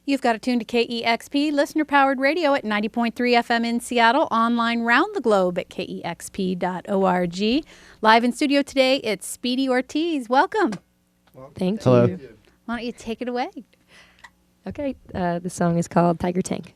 You've got it tuned to KEXP, listener-powered radio at 90.3 FM in Seattle, online round the globe at KEXP.org. Live in studio today, it's Speedy Ortiz. Welcome. Thank Hello. you. Why don't you take it away? Okay, the song is called Tiger Tank.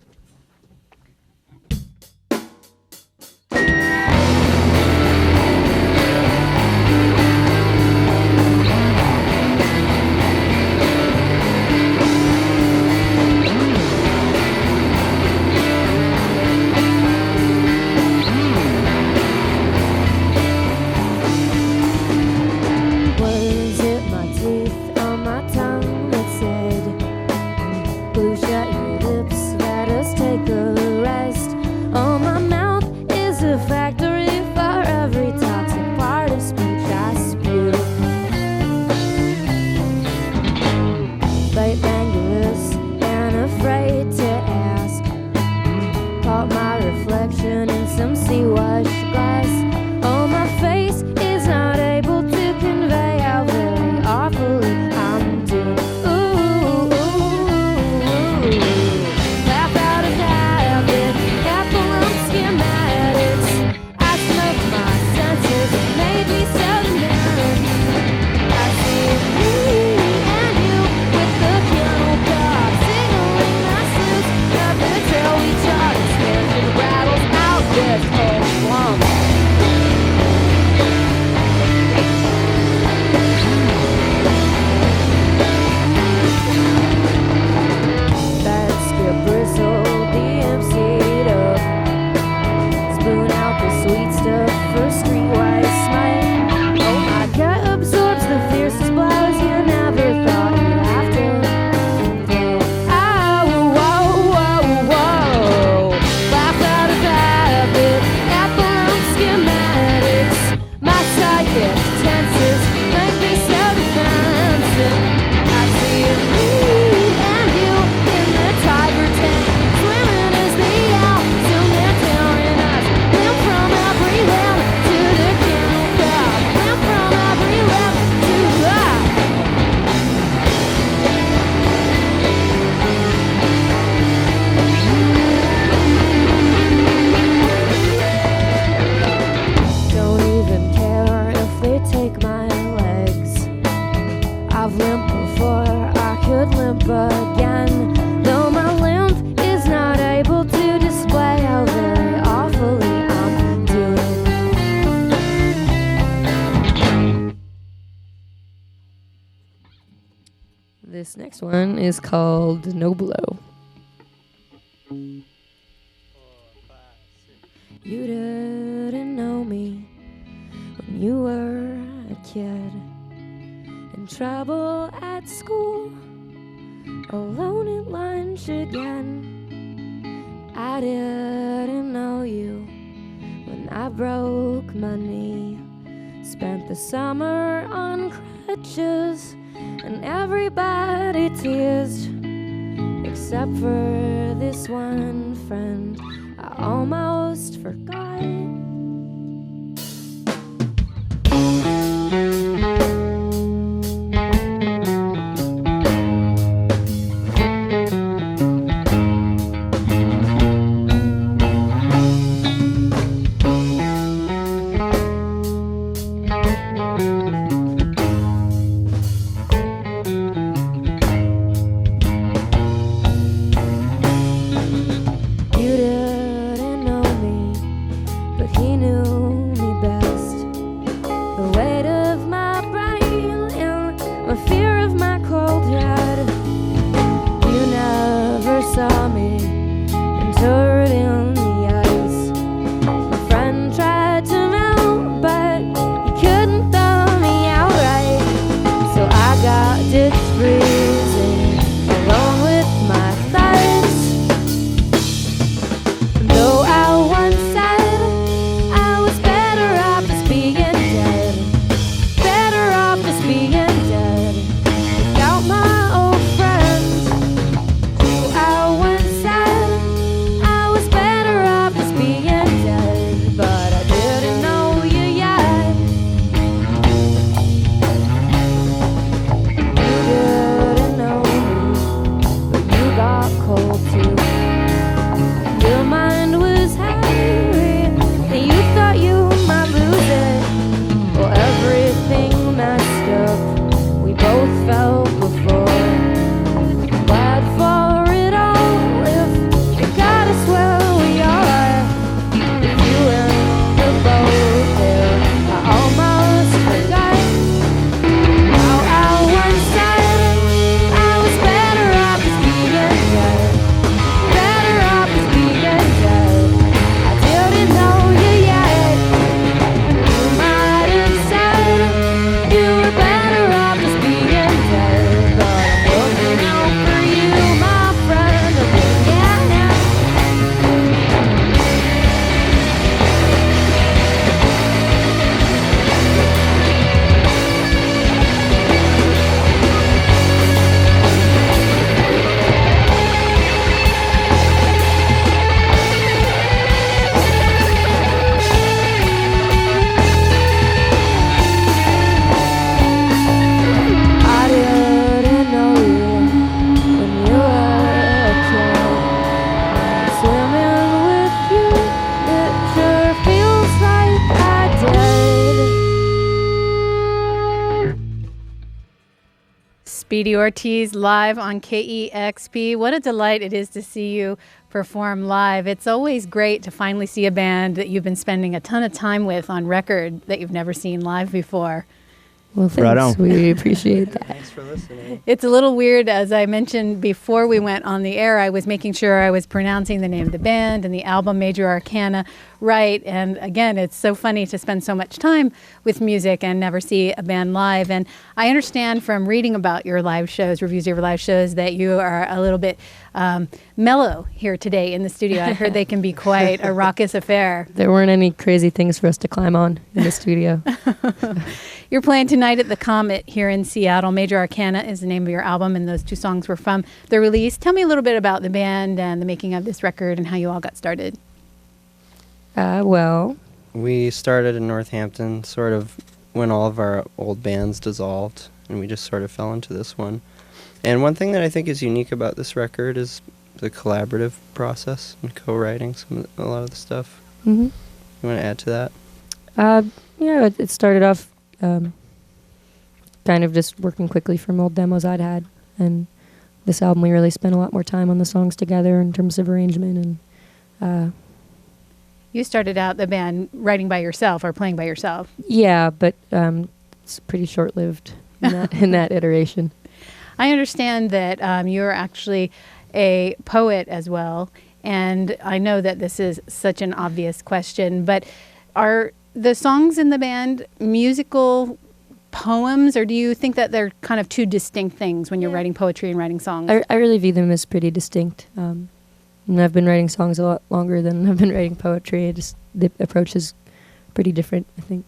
This next one is called No Blow. You didn't know me when you were a kid, in trouble at school, alone at lunch again. I didn't know you when I broke my knee, spent the summer on crutches, and everybody teased, except for this one friend I almost forgot. Without my old friend, who I once got cold too. Your mind was hungry, and you thought you might lose it. Well, everything messed up. We both felt before. Glad for it all. If you got us where we are, if you and the boat there, I almost forgot. How I once said I was better off as being dead. Better off as being dead. I didn't know you yet. You might have said you were better off as being dead. But I'm looking out for you, my friend. I'm looking out. I didn't know you when you were a kid. Swimming with you, it sure feels like I did. Speedy Ortiz live on KEXP. What a delight it is to see you perform live. It's always great to finally see a band that you've been spending a ton of time with on record that you've never seen live before. Well, Right thanks. on. We appreciate that. Thanks for listening. It's a little weird, as I mentioned before we went on the air. I was making sure I was pronouncing the name of the band and the album Major Arcana right. And again, it's so funny to spend so much time with music and never see a band live. And I understand from reading about your live shows, reviews of your live shows, that you are a little bit mellow here today in the studio. I heard they can be quite a raucous affair. There weren't any crazy things for us to climb on in the studio. You're playing tonight at the Comet here in Seattle. Major Arcana is the name of your album, and those two songs were from the release. Tell me a little bit about the band and the making of this record and how you all got started. Well, We started in Northampton sort of when all of our old bands dissolved, and we just sort of fell into this one. And one thing that I think is unique about this record is the collaborative process and co-writing a lot of the stuff. mm-hmm. You want to add to that? Yeah, it started off kind of just working quickly from old demos I'd had. And this album, we really spent a lot more time on the songs together in terms of arrangement. And You started out the band writing by yourself or playing by yourself. yeah, but it's pretty short-lived in that iteration. I understand that you're actually a poet as well, and I know that this is such an obvious question, but are the songs in the band musical poems, or do you think that they're kind of two distinct things when you're writing poetry and writing songs? I really view them as pretty distinct. And I've been writing songs a lot longer than I've been writing poetry. The approach is pretty different, I think.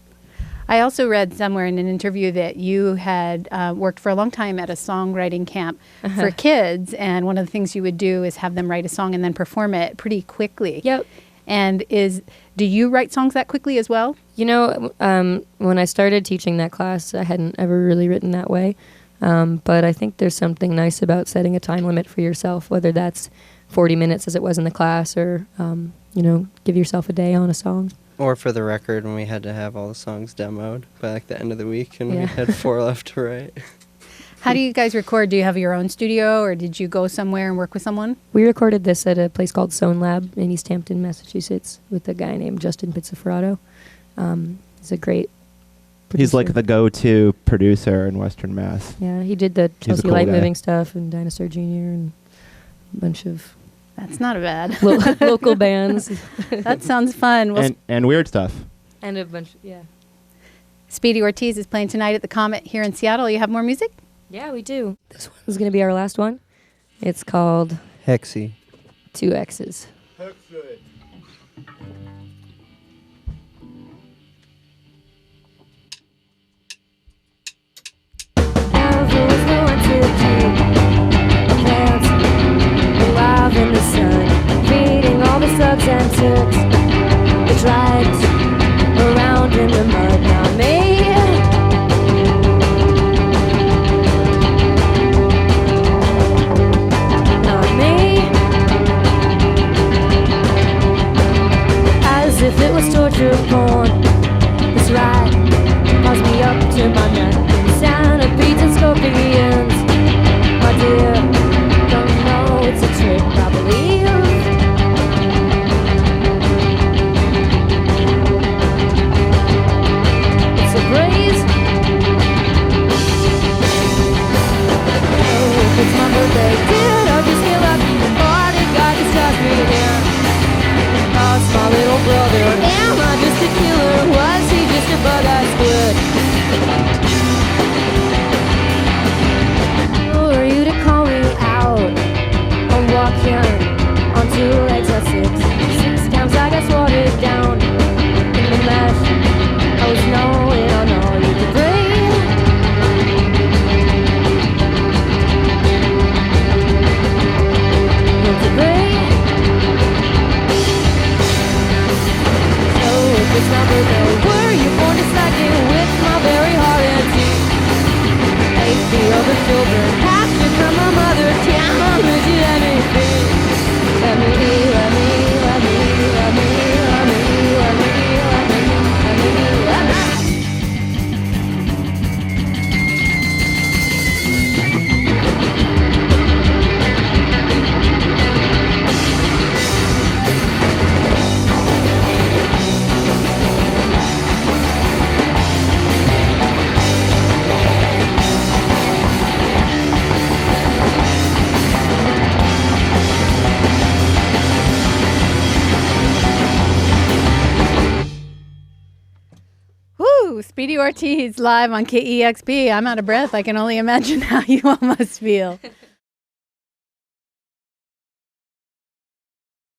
I also read somewhere in an interview that you had worked for a long time at a songwriting camp for kids, and one of the things you would do is have them write a song and then perform it pretty quickly. Yep. And do you write songs that quickly as well? You know, when I started teaching that class, I hadn't ever really written that way. But I think there's something nice about setting a time limit for yourself, whether that's 40 minutes as it was in the class or, give yourself a day on a song. Or for the record, when we had to have all the songs demoed by like the end of the week, and we Yeah. had 4 left to write. How do you guys record? Do you have your own studio, or did you go somewhere and work with someone? We recorded this at a place called Sound Lab in East Hampton, Massachusetts, with a guy named Justin Pizzaferato. He's a great producer. He's like the go-to producer in Western Mass. Yeah, he did the He's a Chelsea cool Light guy. Moving stuff and Dinosaur Jr. and a bunch of That's not bad. local bands. That sounds fun. Well, And weird stuff. And a bunch, Speedy Ortiz is playing tonight at the Comet here in Seattle. You have more music? Yeah, we do. This one is going to be our last one. It's called Hexxy. 2 X's. Alive in the sun, feeding all the Suggs and Turks. The tribes around in the mud, not me. Not me. walking on 2 legs at 6 times I got swatted down in the mess. I was knowing on all you could breathe. You could breathe. So if it's not birthday, were you born to second with my very heart and teeth? The other children captured from my mother. Can't manage anything. Let me, let me, let me, let me, let me, let me, let me, let me, let me. Woo! Speedy Ortiz live on KEXP. I'm out of breath. I can only imagine how you all must feel.